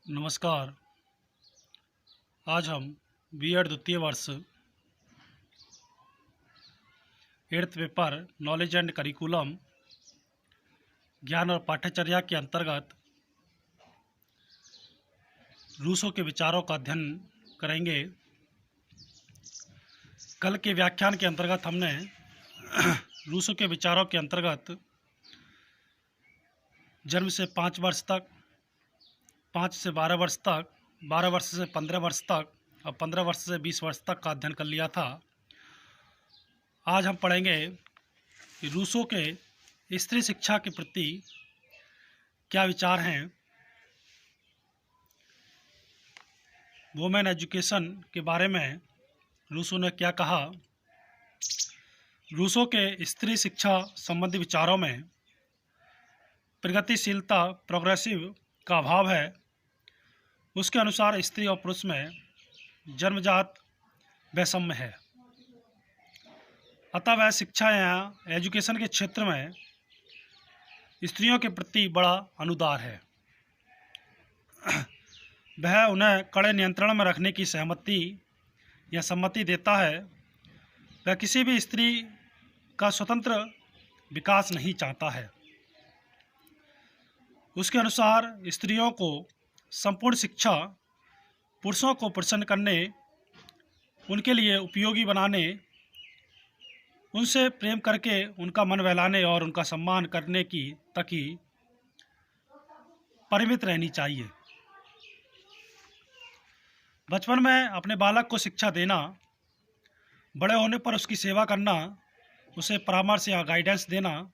नमस्कार। आज हम बीएड द्वितीय वर्ष 8th paper knowledge and curriculum ज्ञान और पाठ्यचर्या के अंतर्गत रूसो के विचारों का अध्ययन करेंगे। कल के व्याख्यान के अंतर्गत हमने रूसो के विचारों के अंतर्गत जन्म से 5 वर्ष तक, 5 से 12 वर्ष तक, 12 वर्ष से 15 वर्ष तक और 15 वर्ष से 20 वर्ष तक का अध्ययन कर लिया था। आज हम पढ़ेंगे कि रूसो के स्त्री शिक्षा के प्रति क्या विचार हैं, वुमेन एजुकेशन के बारे में रूसो ने क्या कहा। रूसो के स्त्री शिक्षा संबंधी विचारों में प्रगतिशीलता प्रोग्रेसिव का अभाव है। उसके अनुसार स्त्री और पुरुष में जन्मजात वैषम्य है, अतः वह शिक्षा या एजुकेशन के क्षेत्र में स्त्रियों के प्रति बड़ा अनुदार है। वह उन्हें कड़े नियंत्रण में रखने की सहमति या सम्मति देता है। वह किसी भी स्त्री का स्वतंत्र विकास नहीं चाहता है। उसके अनुसार स्त्रियों को संपूर्ण शिक्षा पुरुषों को प्रसन्न करने, उनके लिए उपयोगी बनाने, उनसे प्रेम करके उनका मन बहलाने और उनका सम्मान करने की तक ही परिमित रहनी चाहिए। बचपन में अपने बालक को शिक्षा देना, बड़े होने पर उसकी सेवा करना, उसे परामर्श या गाइडेंस देना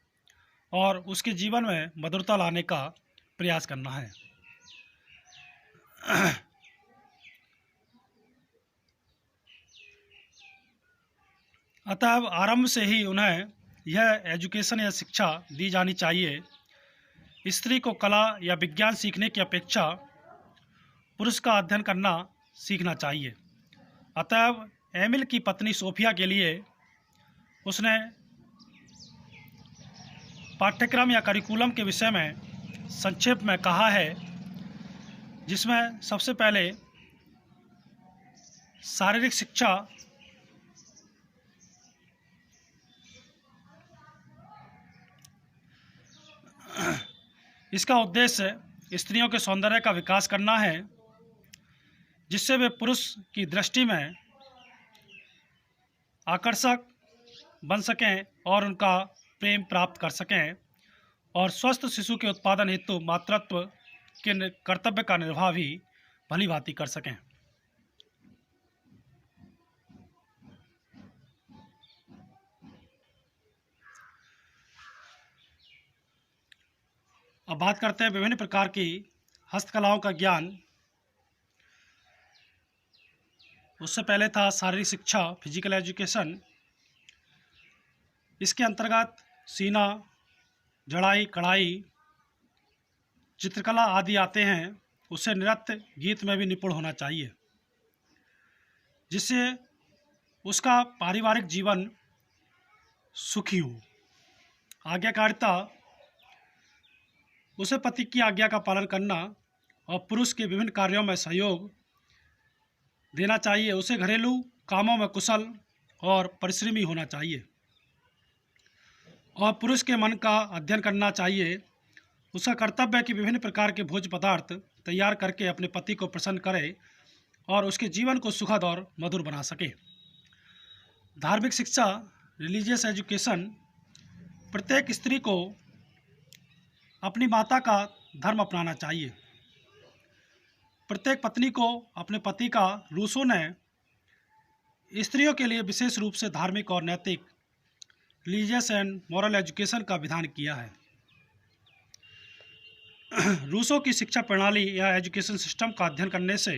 और उसके जीवन में मधुरता लाने का प्रयास करना है। अतः आरंभ से ही उन्हें यह एजुकेशन या शिक्षा दी जानी चाहिए। स्त्री को कला या विज्ञान सीखने की अपेक्षा पुरुष का अध्ययन करना सीखना चाहिए। अतः एमिल की पत्नी सोफिया के लिए उसने पाठ्यक्रम या करिकुलम के विषय में संक्षेप में कहा है, जिसमें सबसे पहले शारीरिक शिक्षा, इसका उद्देश्य स्त्रियों के सौंदर्य का विकास करना है, जिससे वे पुरुष की दृष्टि में आकर्षक बन सकें और उनका प्रेम प्राप्त कर सकें और स्वस्थ शिशु के उत्पादन हेतु मातृत्व के कर्तव्य का निर्वाह भी भली भांति कर सकें। अब बात करते हैं विभिन्न प्रकार की हस्तकलाओं का ज्ञान। उससे पहले था शारीरिक शिक्षा, फिजिकल एजुकेशन। इसके अंतर्गत सीना, जड़ाई, कढ़ाई, चित्रकला आदि आते हैं। उसे नृत्य, गीत में भी निपुण होना चाहिए, जिससे उसका पारिवारिक जीवन सुखी हो। आज्ञाकारिता, उसे पति की आज्ञा का पालन करना और पुरुष के विभिन्न कार्यों में सहयोग देना चाहिए। उसे घरेलू कामों में कुशल और परिश्रमी होना चाहिए और पुरुष के मन का अध्ययन करना चाहिए। उसका कर्तव्य है कि विभिन्न प्रकार के भोज्य पदार्थ तैयार करके अपने पति को प्रसन्न करे और उसके जीवन को सुखद और मधुर बना सके। धार्मिक शिक्षा, रिलीजियस एजुकेशन, प्रत्येक स्त्री को अपनी माता का धर्म अपनाना चाहिए। प्रत्येक पत्नी को अपने पति का, रूसो ने स्त्रियों के लिए विशेष रूप से धार्मिक और नैतिक रिलीजियस एंड मॉरल एजुकेशन का विधान किया है। रूसो की शिक्षा प्रणाली या एजुकेशन सिस्टम का अध्ययन करने से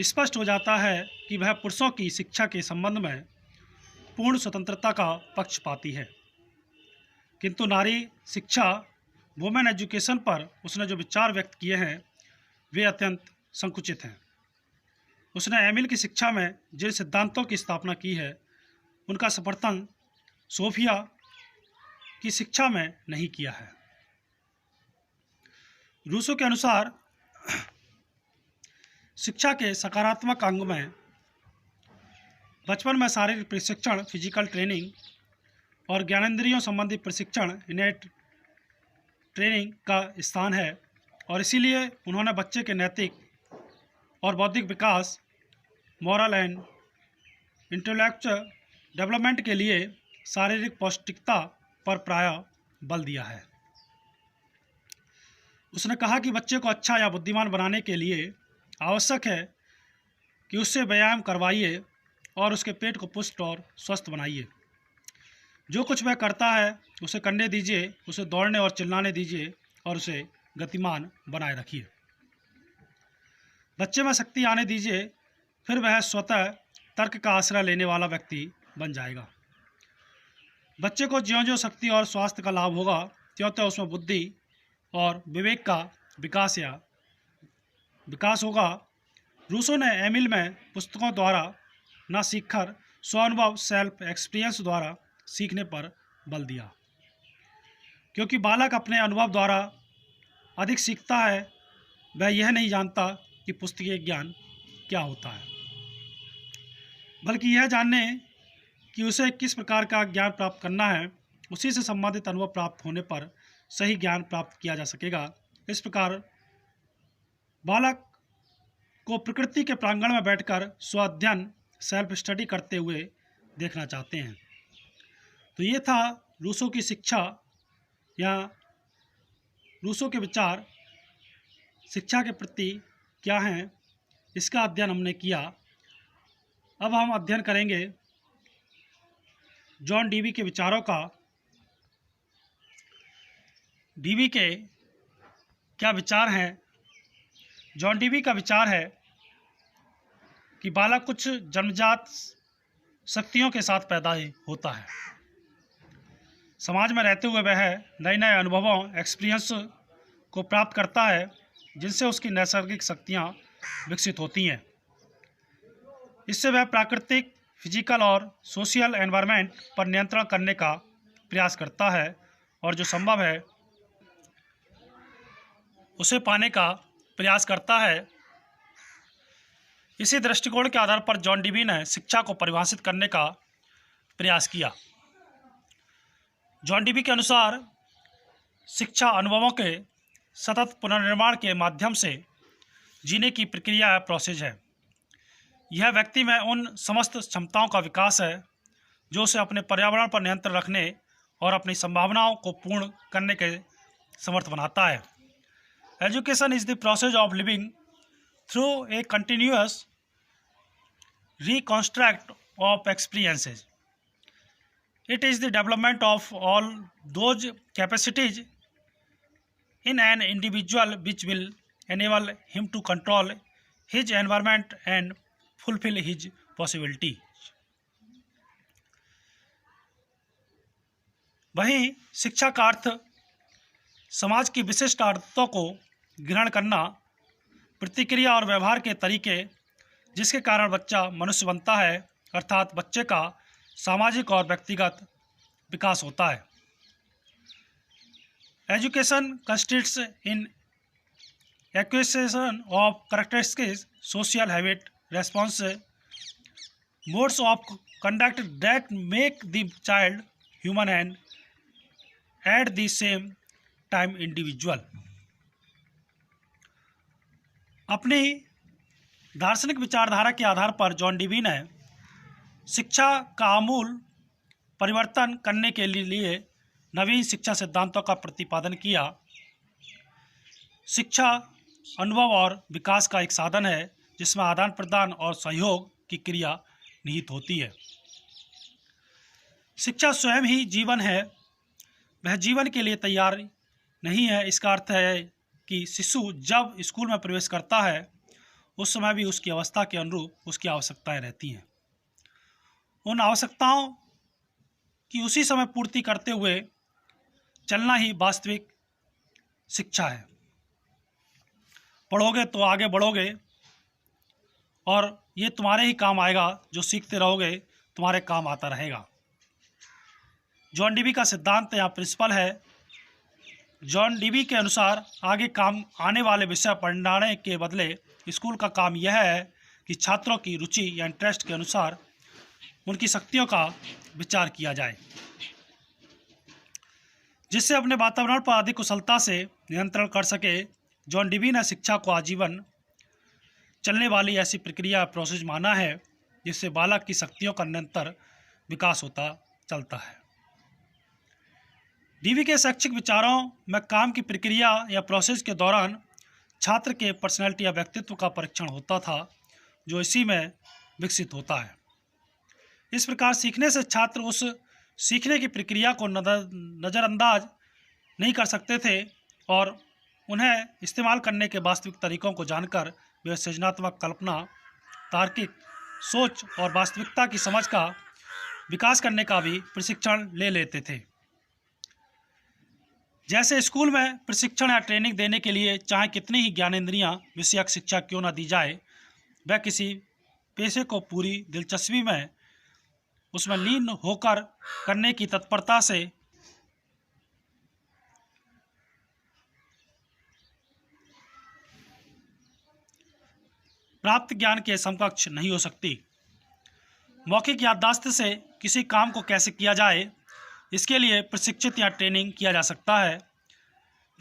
स्पष्ट हो जाता है कि वह पुरुषों की शिक्षा के संबंध में पूर्ण स्वतंत्रता का पक्ष पाती है, किंतु नारी शिक्षा, वुमेन एजुकेशन पर उसने जो विचार व्यक्त किए हैं वे अत्यंत संकुचित हैं। उसने एमिल की शिक्षा में जिन सिद्धांतों की स्थापना की है उनका समर्थन सोफिया की शिक्षा में नहीं किया है। रूसो के अनुसार शिक्षा के सकारात्मक अंग में बचपन में शारीरिक प्रशिक्षण, फिजिकल ट्रेनिंग और ज्ञानेंद्रियों संबंधी प्रशिक्षण, इनेट ट्रेनिंग का स्थान है और इसीलिए उन्होंने बच्चे के नैतिक और बौद्धिक विकास, मॉरल एंड इंटेलेक्चुअल डेवलपमेंट के लिए शारीरिक पौष्टिकता पर प्रायः बल दिया है। उसने कहा कि बच्चे को अच्छा या बुद्धिमान बनाने के लिए आवश्यक है कि उससे व्यायाम करवाइए और उसके पेट को पुष्ट और स्वस्थ बनाइए। जो कुछ वह करता है उसे करने दीजिए, उसे दौड़ने और चिल्लाने दीजिए और उसे गतिमान बनाए रखिए। बच्चे में शक्ति आने दीजिए, फिर वह स्वतः तर्क का आश्रय लेने वाला व्यक्ति बन जाएगा। बच्चे को ज्यों-ज्यों शक्ति और स्वास्थ्य का लाभ होगा, त्यों-त्यों उसमें बुद्धि और विवेक का विकास होगा। रूसो ने एमिल में पुस्तकों द्वारा न सीखकर स्वानुभव, सेल्फ एक्सपीरियंस द्वारा सीखने पर बल दिया, क्योंकि बालक अपने अनुभव द्वारा अधिक सीखता है। वह यह नहीं जानता कि पुस्तकीय ज्ञान क्या होता है, बल्कि यह जानने कि उसे किस प्रकार का ज्ञान प्राप्त करना है। उसी से संबंधित अनुभव प्राप्त होने पर सही ज्ञान प्राप्त किया जा सकेगा। इस प्रकार बालक को प्रकृति के प्रांगण में बैठकर स्वाध्ययन, सेल्फ स्टडी करते हुए देखना चाहते हैं। तो ये था रूसो की शिक्षा या रूसो के विचार शिक्षा के प्रति क्या हैं, इसका अध्ययन हमने किया। अब हम अध्ययन करेंगे जॉन डीवी के विचारों का। डीवी के क्या विचार हैं? जॉन डीवी का विचार है कि बालक कुछ जन्मजात शक्तियों के साथ पैदा होता है। समाज में रहते हुए वह नए नए अनुभवों, एक्सपीरियंस को प्राप्त करता है, जिनसे उसकी नैसर्गिक शक्तियाँ विकसित होती हैं। इससे वह प्राकृतिक, फिजिकल और सोशल एनवायरनमेंट पर नियंत्रण करने का प्रयास करता है और जो संभव है उसे पाने का प्रयास करता है। इसी दृष्टिकोण के आधार पर जॉन डीवी ने शिक्षा को परिभाषित करने का प्रयास किया। जॉन डीवी के अनुसार शिक्षा अनुभवों के सतत पुनर्निर्माण के माध्यम से जीने की प्रक्रिया है, प्रोसेस है। यह व्यक्ति में उन समस्त क्षमताओं का विकास है जो उसे अपने पर्यावरण पर नियंत्रण रखने और अपनी संभावनाओं को पूर्ण करने के समर्थ बनाता है। Education is the process of living through a continuous reconstruct of experiences. It is the development of all those capacities in an individual which will enable him to control his environment and fulfill his possibility. वहीं शिक्षा का अर्थ समाज की विशिष्ट आदतों को ग्रहण करना, प्रतिक्रिया और व्यवहार के तरीके जिसके कारण बच्चा मनुष्य बनता है, अर्थात बच्चे का सामाजिक और व्यक्तिगत विकास होता है। Education consists in acquisition of characteristics, social habit, response, modes of conduct that make the child human and at the same time individual. अपनी दार्शनिक विचारधारा के आधार पर जॉन डीवी ने शिक्षा का आमूल परिवर्तन करने के लिए नवीन शिक्षा सिद्धांतों का प्रतिपादन किया। शिक्षा अनुभव और विकास का एक साधन है जिसमें आदान प्रदान और सहयोग की क्रिया निहित होती है। शिक्षा स्वयं ही जीवन है, वह जीवन के लिए तैयार नहीं है। इसका अर्थ है कि शिशु जब स्कूल में प्रवेश करता है उस समय भी उसकी अवस्था के अनुरूप उसकी आवश्यकताएं रहती हैं। उन आवश्यकताओं की उसी समय पूर्ति करते हुए चलना ही वास्तविक शिक्षा है। पढ़ोगे तो आगे बढ़ोगे और ये तुम्हारे ही काम आएगा, जो सीखते रहोगे तुम्हारे काम आता रहेगा। जॉन डीवी का सिद्धांत या प्रिंसिपल है जॉन डीवी के अनुसार आगे काम आने वाले विषय पढ़ाने के बदले स्कूल का काम यह है कि छात्रों की रुचि या इंटरेस्ट के अनुसार उनकी शक्तियों का विचार किया जाए, जिससे अपने वातावरण पर अधिक कुशलता से नियंत्रण कर सके। जॉन डीवी ने शिक्षा को आजीवन चलने वाली ऐसी प्रक्रिया प्रोसेस माना है जिससे बालक की शक्तियों का निरंतर विकास होता चलता है। डीवी के शैक्षिक विचारों में काम की प्रक्रिया या प्रोसेस के दौरान छात्र के पर्सनैलिटी या व्यक्तित्व का परीक्षण होता था, जो इसी में विकसित होता है। इस प्रकार सीखने से छात्र उस सीखने की प्रक्रिया को नज़रअंदाज नहीं कर सकते थे और उन्हें इस्तेमाल करने के वास्तविक तरीकों को जानकर वे सृजनात्मक कल्पना, तार्किक सोच और वास्तविकता की समझ का विकास करने का भी प्रशिक्षण ले लेते थे। जैसे स्कूल में प्रशिक्षण या ट्रेनिंग देने के लिए चाहे कितनी ही ज्ञानेंद्रियां विषयक शिक्षा क्यों न दी जाए, वह किसी पेशे को पूरी दिलचस्पी में उसमें लीन होकर करने की तत्परता से प्राप्त ज्ञान के समकक्ष नहीं हो सकती। मौखिक याददाश्त से किसी काम को कैसे किया जाए, इसके लिए प्रशिक्षित या ट्रेनिंग किया जा सकता है।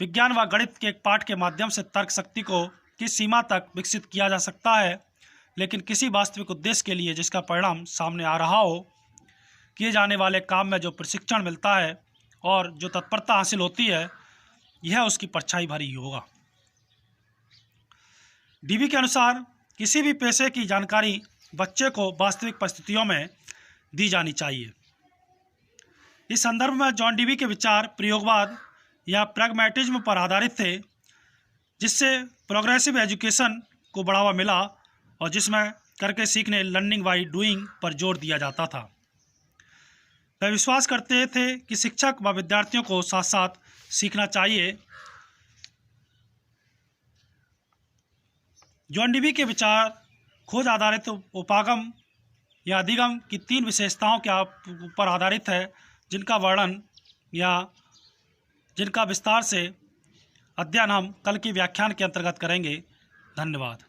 विज्ञान व गणित के एक पाठ के माध्यम से तर्क शक्ति को किस सीमा तक विकसित किया जा सकता है, लेकिन किसी वास्तविक उद्देश्य के लिए जिसका परिणाम सामने आ रहा हो, किए जाने वाले काम में जो प्रशिक्षण मिलता है और जो तत्परता हासिल होती है, यह उसकी परछाई भरी ही होगा। डीवी के अनुसार किसी भी पेशे की जानकारी बच्चे को वास्तविक परिस्थितियों में दी जानी चाहिए। इस संदर्भ में जॉन डीवी के विचार प्रयोगवाद या प्रैग्मैटिज्म पर आधारित थे, जिससे प्रोग्रेसिव एजुकेशन को बढ़ावा मिला और जिसमें करके सीखने, लर्निंग बाय डूइंग पर जोर दिया जाता था। वे विश्वास करते थे कि शिक्षक व विद्यार्थियों को साथ साथ सीखना चाहिए। जॉन डीवी के विचार खोज आधारित उपागम या अधिगम की 3 विशेषताओं के ऊपर आधारित है, जिनका वर्णन या जिनका विस्तार से अध्ययन हम कल के व्याख्यान के अंतर्गत करेंगे। धन्यवाद।